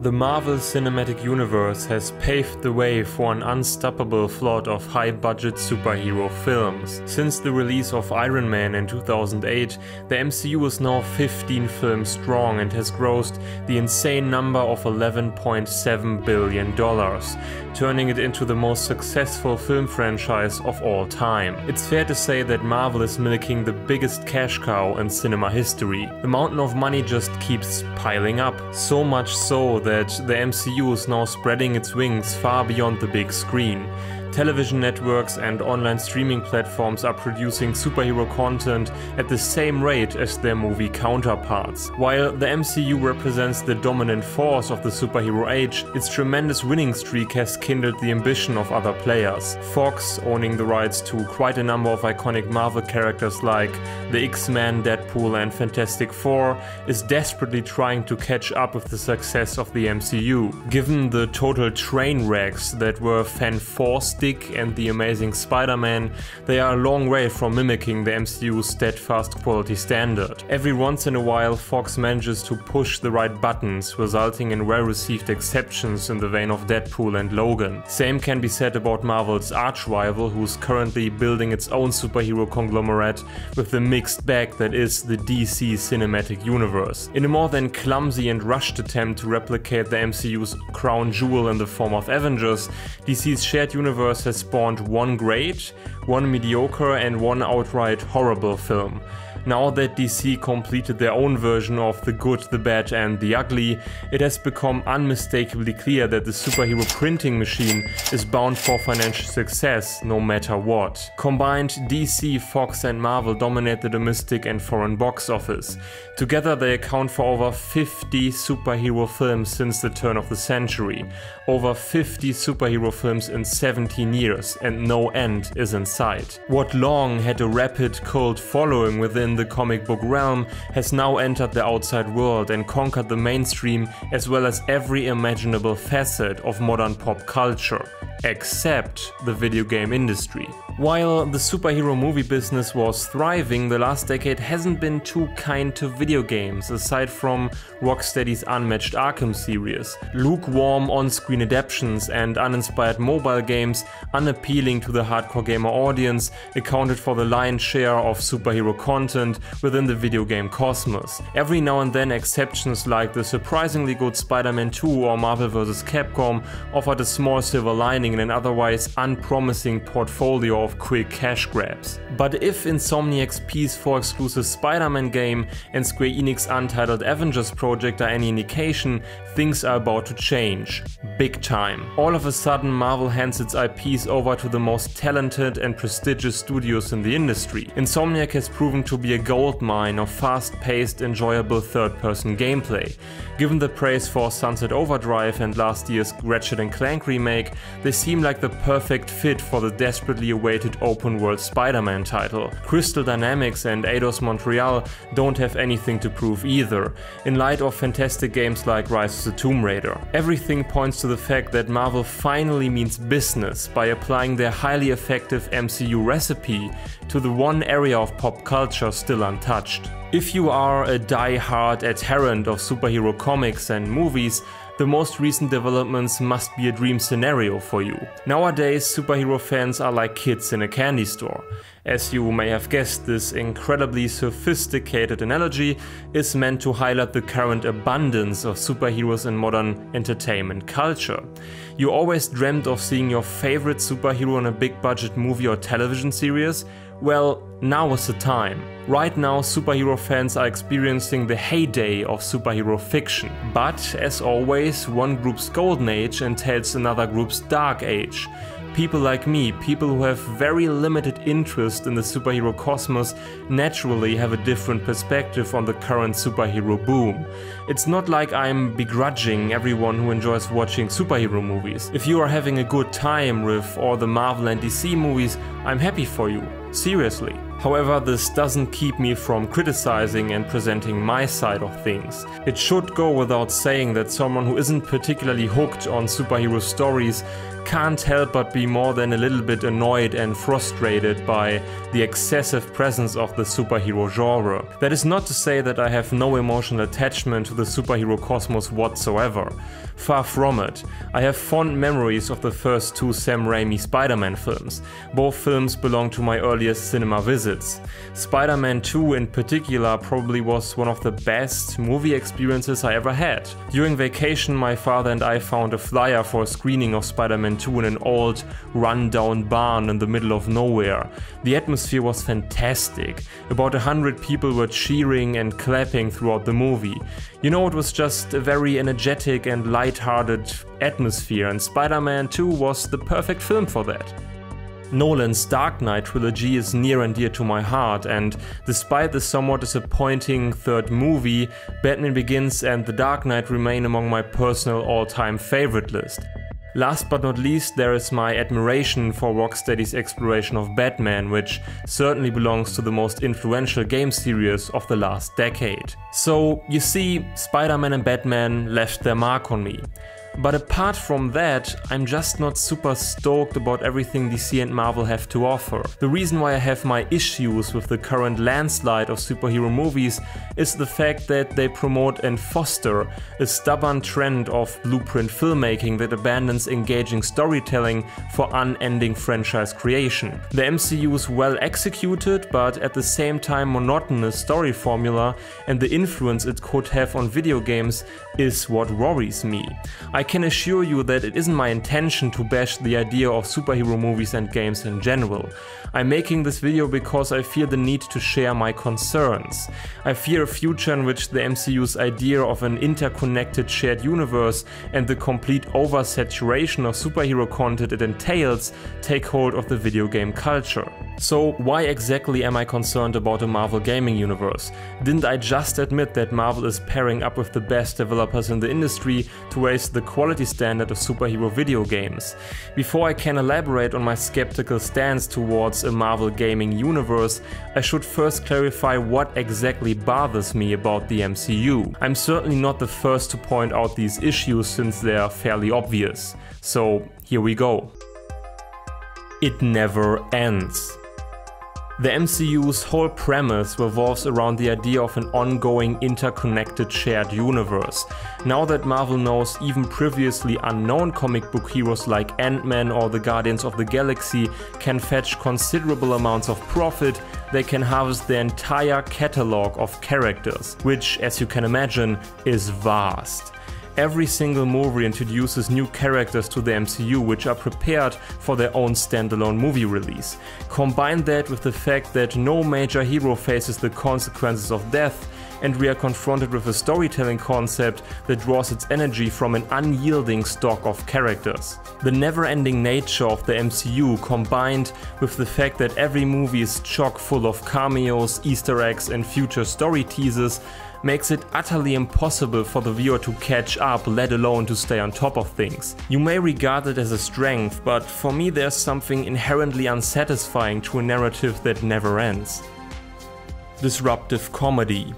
The Marvel Cinematic Universe has paved the way for an unstoppable flood of high-budget superhero films. Since the release of Iron Man in 2008, the MCU is now 15 films strong and has grossed the insane number of $11.7 billion, turning it into the most successful film franchise of all time. It's fair to say that Marvel is milking the biggest cash cow in cinema history. The mountain of money just keeps piling up, so much so that the MCU is now spreading its wings far beyond the big screen. Television networks and online streaming platforms are producing superhero content at the same rate as their movie counterparts. While the MCU represents the dominant force of the superhero age, its tremendous winning streak has kindled the ambition of other players. Fox, owning the rights to quite a number of iconic Marvel characters like the X-Men, Deadpool and Fantastic Four, is desperately trying to catch up with the success of the MCU. Given the total train wrecks that were Fan 4 and The Amazing Spider-Man, they are a long way from mimicking the MCU's steadfast quality standard. Every once in a while, Fox manages to push the right buttons, resulting in well-received exceptions in the vein of Deadpool and Logan. Same can be said about Marvel's arch-rival, who's currently building its own superhero conglomerate with the mixed bag that is the DC Cinematic Universe. In a more than clumsy and rushed attempt to replicate the MCU's crown jewel in the form of Avengers, DC's shared universe has spawned one great, one mediocre and one outright horrible film. Now that DC completed their own version of The Good, the Bad and the Ugly, it has become unmistakably clear that the superhero printing machine is bound for financial success no matter what. Combined, DC, Fox and Marvel dominate the domestic and foreign box office. Together they account for over 50 superhero films since the turn of the century. Over 50 superhero films in 17 years, and no end is in sight. What long had a rapid cult following within the comic book realm has now entered the outside world and conquered the mainstream as well as every imaginable facet of modern pop culture, except the video game industry. While the superhero movie business was thriving, the last decade hasn't been too kind to video games, aside from Rocksteady's unmatched Arkham series. Lukewarm on-screen adaptations and uninspired mobile games, unappealing to the hardcore gamer audience, accounted for the lion's share of superhero content within the video game cosmos. Every now and then exceptions like the surprisingly good Spider-Man 2 or Marvel vs. Capcom offered a small silver lining in an otherwise unpromising portfolio of quick cash grabs. But if Insomniac's PS4 exclusive Spider-Man game and Square Enix untitled Avengers Project are any indication, things are about to change. Big time. All of a sudden Marvel hands its IPs over to the most talented and prestigious studios in the industry. Insomniac has proven to be a goldmine of fast-paced, enjoyable third-person gameplay. Given the praise for Sunset Overdrive and last year's Ratchet & Clank remake, they seem like the perfect fit for the desperately awaited open-world Spider-Man title. Crystal Dynamics and Eidos-Montreal don't have anything to prove either, in light of fantastic games like Rise of the Tomb Raider. Everything points to the fact that Marvel finally means business by applying their highly effective MCU recipe to the one area of pop culture still untouched. If you are a die-hard adherent of superhero comics and movies, the most recent developments must be a dream scenario for you. Nowadays, superhero fans are like kids in a candy store. As you may have guessed, this incredibly sophisticated analogy is meant to highlight the current abundance of superheroes in modern entertainment culture. You always dreamt of seeing your favorite superhero in a big-budget movie or television series? Well, now is the time. Right now, superhero fans are experiencing the heyday of superhero fiction. But, as always, one group's golden age entails another group's dark age. People like me, people who have very limited interest in the superhero cosmos, naturally have a different perspective on the current superhero boom. It's not like I'm begrudging everyone who enjoys watching superhero movies. If you are having a good time with all the Marvel and DC movies, I'm happy for you. Seriously. However, this doesn't keep me from criticizing and presenting my side of things. It should go without saying that someone who isn't particularly hooked on superhero stories can't help but be more than a little bit annoyed and frustrated by the excessive presence of the superhero genre. That is not to say that I have no emotional attachment to the superhero cosmos whatsoever. Far from it. I have fond memories of the first two Sam Raimi Spider-Man films. Both films belong to my earliest cinema visits. Spider-Man 2 in particular probably was one of the best movie experiences I ever had. During vacation, my father and I found a flyer for a screening of Spider-Man 2 in an old, run-down barn in the middle of nowhere. The atmosphere was fantastic. About 100 people were cheering and clapping throughout the movie. You know, it was just a very energetic and light-hearted atmosphere, and Spider-Man 2 was the perfect film for that. Nolan's Dark Knight trilogy is near and dear to my heart, and despite the somewhat disappointing third movie, Batman Begins and The Dark Knight remain among my personal all-time favorite list. Last but not least, there is my admiration for Rocksteady's exploration of Batman, which certainly belongs to the most influential game series of the last decade. So, you see, Spider-Man and Batman left their mark on me. But apart from that, I'm just not super stoked about everything DC and Marvel have to offer. The reason why I have my issues with the current landslide of superhero movies is the fact that they promote and foster a stubborn trend of blueprint filmmaking that abandons engaging storytelling for unending franchise creation. The MCU's well executed but at the same time monotonous story formula and the influence it could have on video games is what worries me. I can assure you that it isn't my intention to bash the idea of superhero movies and games in general. I'm making this video because I feel the need to share my concerns. I fear a future in which the MCU's idea of an interconnected shared universe and the complete oversaturation of superhero content it entails take hold of the video game culture. So why exactly am I concerned about a Marvel gaming universe? Didn't I just admit that Marvel is pairing up with the best developers in the industry to raise the quality standard of superhero video games? Before I can elaborate on my skeptical stance towards a Marvel gaming universe, I should first clarify what exactly bothers me about the MCU. I'm certainly not the first to point out these issues since they are fairly obvious. So here we go. It never ends. The MCU's whole premise revolves around the idea of an ongoing interconnected shared universe. Now that Marvel knows even previously unknown comic book heroes like Ant-Man or the Guardians of the Galaxy can fetch considerable amounts of profit, they can harvest their entire catalog of characters, which, as you can imagine, is vast. Every single movie introduces new characters to the MCU which are prepared for their own standalone movie release. Combine that with the fact that no major hero faces the consequences of death, and we are confronted with a storytelling concept that draws its energy from an unyielding stock of characters. The never-ending nature of the MCU combined with the fact that every movie is chock full of cameos, Easter eggs and future story teasers makes it utterly impossible for the viewer to catch up, let alone to stay on top of things. You may regard it as a strength, but for me there's something inherently unsatisfying to a narrative that never ends. Disruptive comedy.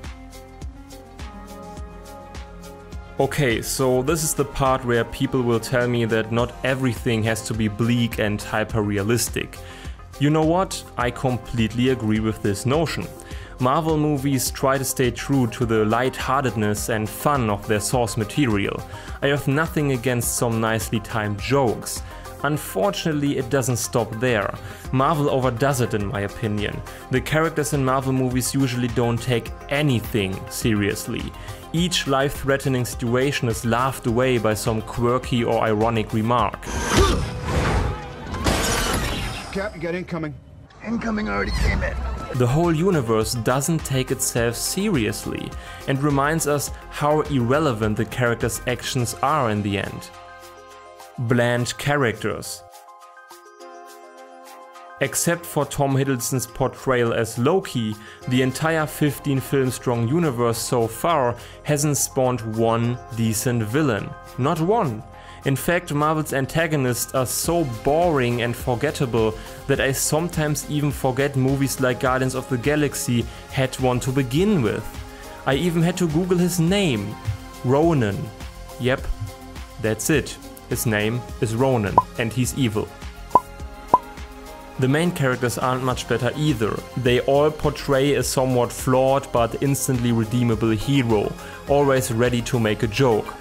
Okay, so this is the part where people will tell me that not everything has to be bleak and hyper-realistic. You know what? I completely agree with this notion. Marvel movies try to stay true to the lightheartedness and fun of their source material. I have nothing against some nicely timed jokes. Unfortunately, it doesn't stop there. Marvel overdoes it in my opinion. The characters in Marvel movies usually don't take anything seriously. Each life-threatening situation is laughed away by some quirky or ironic remark. Cap, you got incoming. Incoming already came in. The whole universe doesn't take itself seriously and reminds us how irrelevant the characters' actions are in the end. Bland characters. Except for Tom Hiddleston's portrayal as Loki, the entire 15-film-strong universe so far hasn't spawned one decent villain. Not one. In fact, Marvel's antagonists are so boring and forgettable that I sometimes even forget movies like Guardians of the Galaxy had one to begin with. I even had to Google his name. Ronan. Yep, that's it. His name is Ronan, and he's evil. The main characters aren't much better either. They all portray a somewhat flawed but instantly redeemable hero, always ready to make a joke.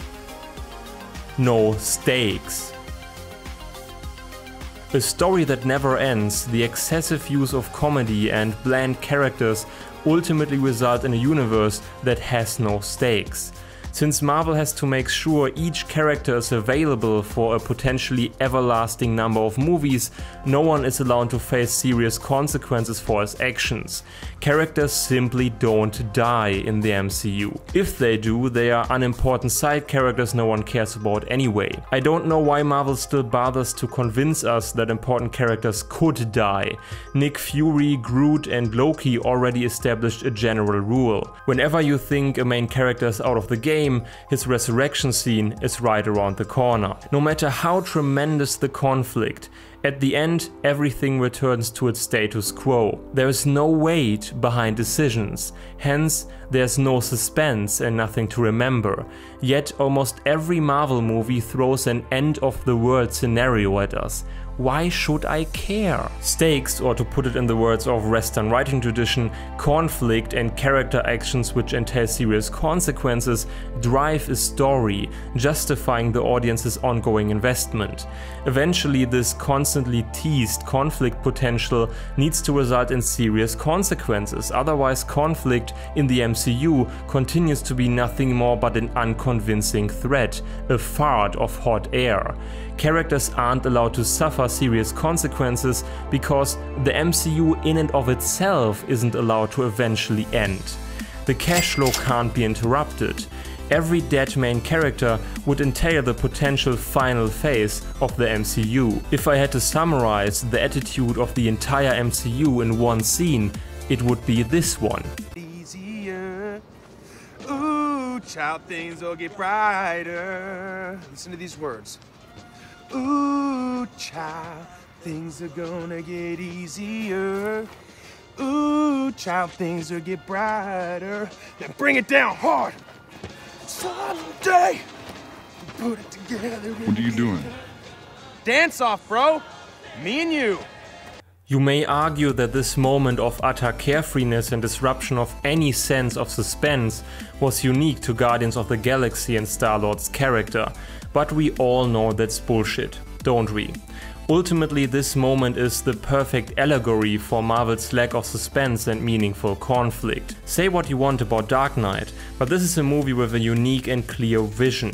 No stakes. A story that never ends, the excessive use of comedy and bland characters ultimately result in a universe that has no stakes. Since Marvel has to make sure each character is available for a potentially everlasting number of movies, no one is allowed to face serious consequences for his actions. Characters simply don't die in the MCU. If they do, they are unimportant side characters no one cares about anyway. I don't know why Marvel still bothers to convince us that important characters could die. Nick Fury, Groot and Loki already established a general rule. Whenever you think a main character is out of the game, his resurrection scene is right around the corner. No matter how tremendous the conflict, at the end everything returns to its status quo. There is no weight behind decisions, hence there's no suspense and nothing to remember. Yet almost every Marvel movie throws an end of the world scenario at us. Why should I care? Stakes, or to put it in the words of Western writing tradition, conflict and character actions which entail serious consequences, drive a story, justifying the audience's ongoing investment. Eventually, this constantly teased conflict potential needs to result in serious consequences, otherwise conflict in the MCU continues to be nothing more but an unconvincing threat, a fart of hot air. Characters aren't allowed to suffer serious consequences because the MCU in and of itself isn't allowed to eventually end. The cash flow can't be interrupted. Every dead main character would entail the potential final phase of the MCU. If I had to summarize the attitude of the entire MCU in one scene, it would be this one. Easier. Ooh, child, things will get brighter. Listen to these words. Ooh, child, things are gonna get easier. Ooh, child, things will get brighter. Now bring it down hard. Someday, put it together. What are you doing? Dance off, bro. Me and you. You may argue that this moment of utter carefreeness and disruption of any sense of suspense was unique to Guardians of the Galaxy and Star-Lord's character, but we all know that's bullshit, don't we? Ultimately, this moment is the perfect allegory for Marvel's lack of suspense and meaningful conflict. Say what you want about Dark Knight, but this is a movie with a unique and clear vision.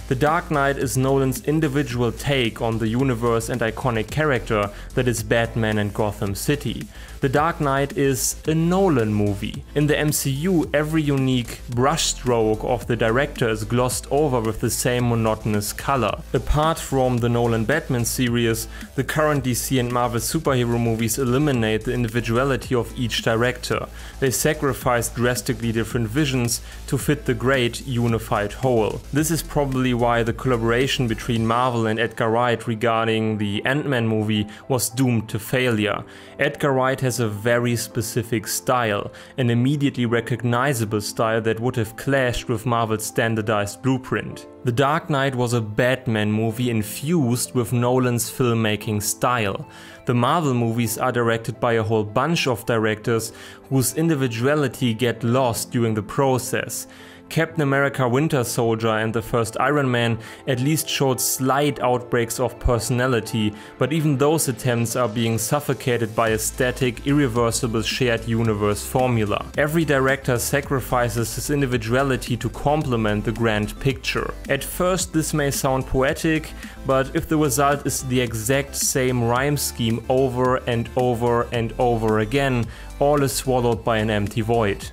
The Dark Knight is Nolan's individual take on the universe and iconic character that is Batman and Gotham City. The Dark Knight is a Nolan movie. In the MCU, every unique brushstroke of the director is glossed over with the same monotonous color. Apart from the Nolan Batman series, the current DC and Marvel superhero movies eliminate the individuality of each director. They sacrifice drastically different visions to fit the great unified whole. This is probably why the collaboration between Marvel and Edgar Wright regarding the Ant-Man movie was doomed to failure. Edgar Wright has a very specific style, an immediately recognizable style that would have clashed with Marvel's standardized blueprint. The Dark Knight was a Batman movie infused with Nolan's filmmaking style. The Marvel movies are directed by a whole bunch of directors whose individuality get lost during the process. Captain America Winter Soldier and the first Iron Man at least showed slight outbreaks of personality, but even those attempts are being suffocated by a static, irreversible shared universe formula. Every director sacrifices his individuality to complement the grand picture. At first this may sound poetic, but if the result is the exact same rhyme scheme over and over and over again, all is swallowed by an empty void.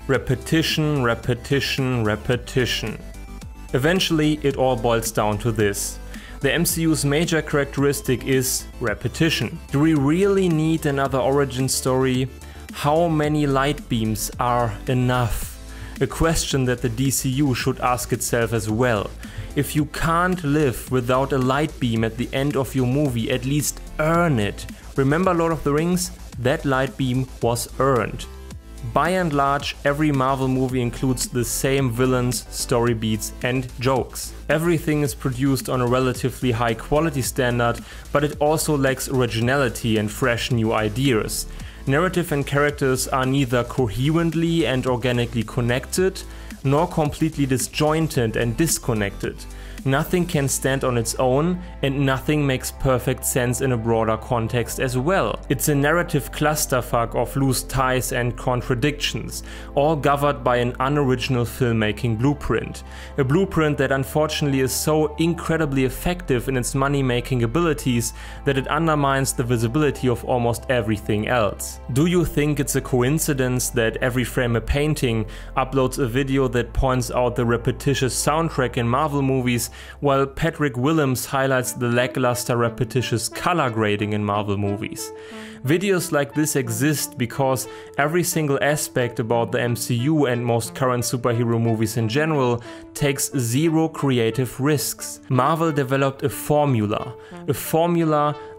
Repetition, repetition, repetition. Eventually, it all boils down to this. The MCU's major characteristic is repetition. Do we really need another origin story? How many light beams are enough? a question that the DCU should ask itself as well. If you can't live without a light beam at the end of your movie, at least earn it. Remember Lord of the Rings? That light beam was earned. By and large, every Marvel movie includes the same villains, story beats and jokes. Everything is produced on a relatively high quality standard, but it also lacks originality and fresh new ideas. Narrative and characters are neither coherently and organically connected, nor completely disjointed and disconnected. Nothing can stand on its own, and nothing makes perfect sense in a broader context as well. It's a narrative clusterfuck of loose ties and contradictions, all governed by an unoriginal filmmaking blueprint. A blueprint that unfortunately is so incredibly effective in its money-making abilities that it undermines the visibility of almost everything else. Do you think it's a coincidence that Every Frame a Painting uploads a video that points out the repetitious soundtrack in Marvel movies, while Patrick Willems highlights the lackluster repetitious color grading in Marvel movies? Videos like this exist because every single aspect about the MCU and most current superhero movies in general takes zero creative risks. Marvel developed a formula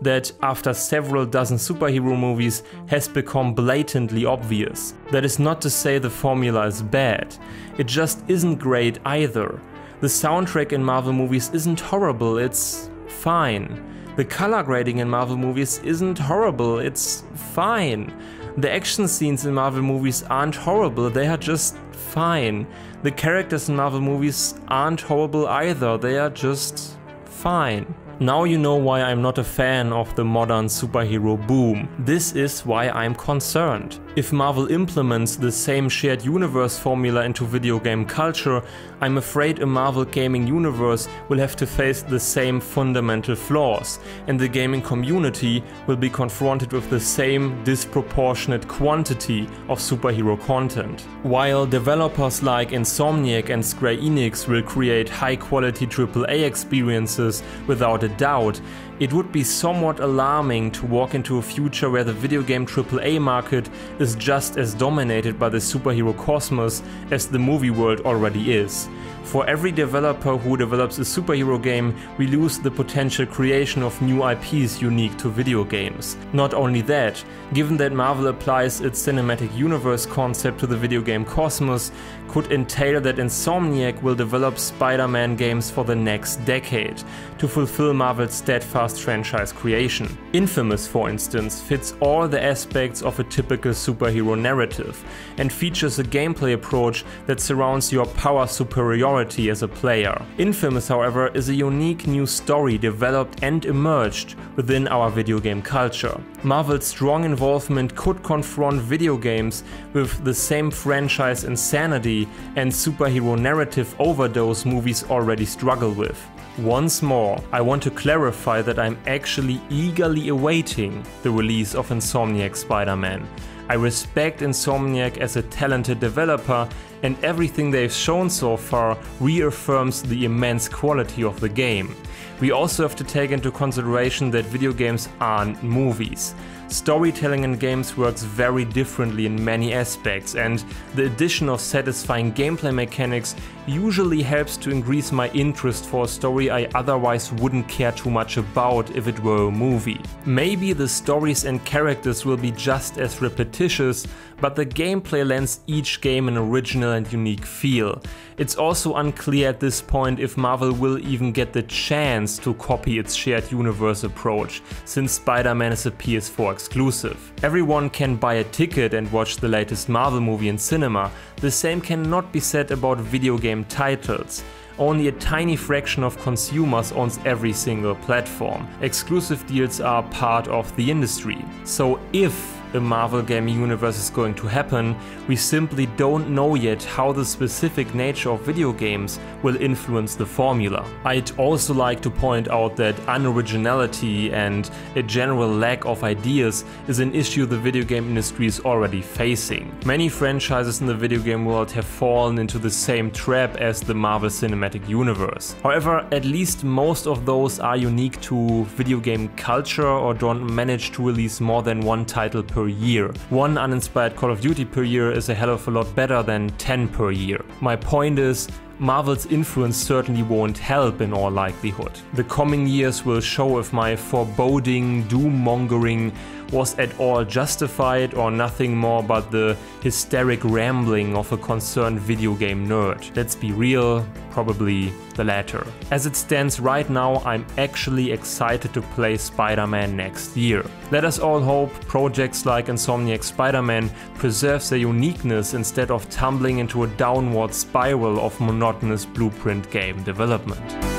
that after several dozen superhero movies has become blatantly obvious. That is not to say the formula is bad, it just isn't great either. The soundtrack in Marvel movies isn't horrible, it's fine. The color grading in Marvel movies isn't horrible, it's fine. The action scenes in Marvel movies aren't horrible, they are just fine. The characters in Marvel movies aren't horrible either, they are just fine. Now you know why I'm not a fan of the modern superhero boom. This is why I'm concerned. If Marvel implements the same shared universe formula into video game culture, I'm afraid a Marvel gaming universe will have to face the same fundamental flaws, and the gaming community will be confronted with the same disproportionate quantity of superhero content. While developers like Insomniac and Square Enix will create high-quality AAA experiences without a doubt, it would be somewhat alarming to walk into a future where the video game AAA market is just as dominated by the superhero cosmos as the movie world already is. For every developer who develops a superhero game, we lose the potential creation of new IPs unique to video games. Not only that, given that Marvel applies its cinematic universe concept to the video game cosmos, could entail that Insomniac will develop Spider-Man games for the next decade, to fulfill Marvel's steadfast franchise creation. Infamous, for instance, fits all the aspects of a typical superhero narrative, and features a gameplay approach that surrounds your power superiority as a player. Infamous, however, is a unique new story developed and emerged within our video game culture. Marvel's strong involvement could confront video games with the same franchise insanity and superhero narrative overdose movies already struggle with. Once more, I want to clarify that I'm actually eagerly awaiting the release of Insomniac Spider-Man. I respect Insomniac as a talented developer, and everything they've shown so far reaffirms the immense quality of the game. We also have to take into consideration that video games aren't movies. Storytelling in games works very differently in many aspects, and the addition of satisfying gameplay mechanics usually helps to increase my interest for a story I otherwise wouldn't care too much about if it were a movie. Maybe the stories and characters will be just as repetitious, but the gameplay lends each game an original and unique feel. It's also unclear at this point if Marvel will even get the chance to copy its shared universe approach, since Spider-Man is a PS4 exclusive. Everyone can buy a ticket and watch the latest Marvel movie in cinema. The same cannot be said about video game titles. Only a tiny fraction of consumers owns every single platform. Exclusive deals are part of the industry. So if a Marvel gaming universe is going to happen, we simply don't know yet how the specific nature of video games will influence the formula. I'd also like to point out that unoriginality and a general lack of ideas is an issue the video game industry is already facing. Many franchises in the video game world have fallen into the same trap as the Marvel Cinematic Universe. However, at least most of those are unique to video game culture or don't manage to release more than one title per per year. One uninspired Call of Duty per year is a hell of a lot better than 10 per year. My point is, Marvel's influence certainly won't help in all likelihood. The coming years will show if my foreboding, doom-mongering was at all justified or nothing more but the hysteric rambling of a concerned video game nerd. Let's be real, probably the latter. As it stands right now, I'm actually excited to play Spider-Man next year. Let us all hope projects like Insomniac Spider-Man preserves their uniqueness instead of tumbling into a downward spiral of monotonous blueprint game development.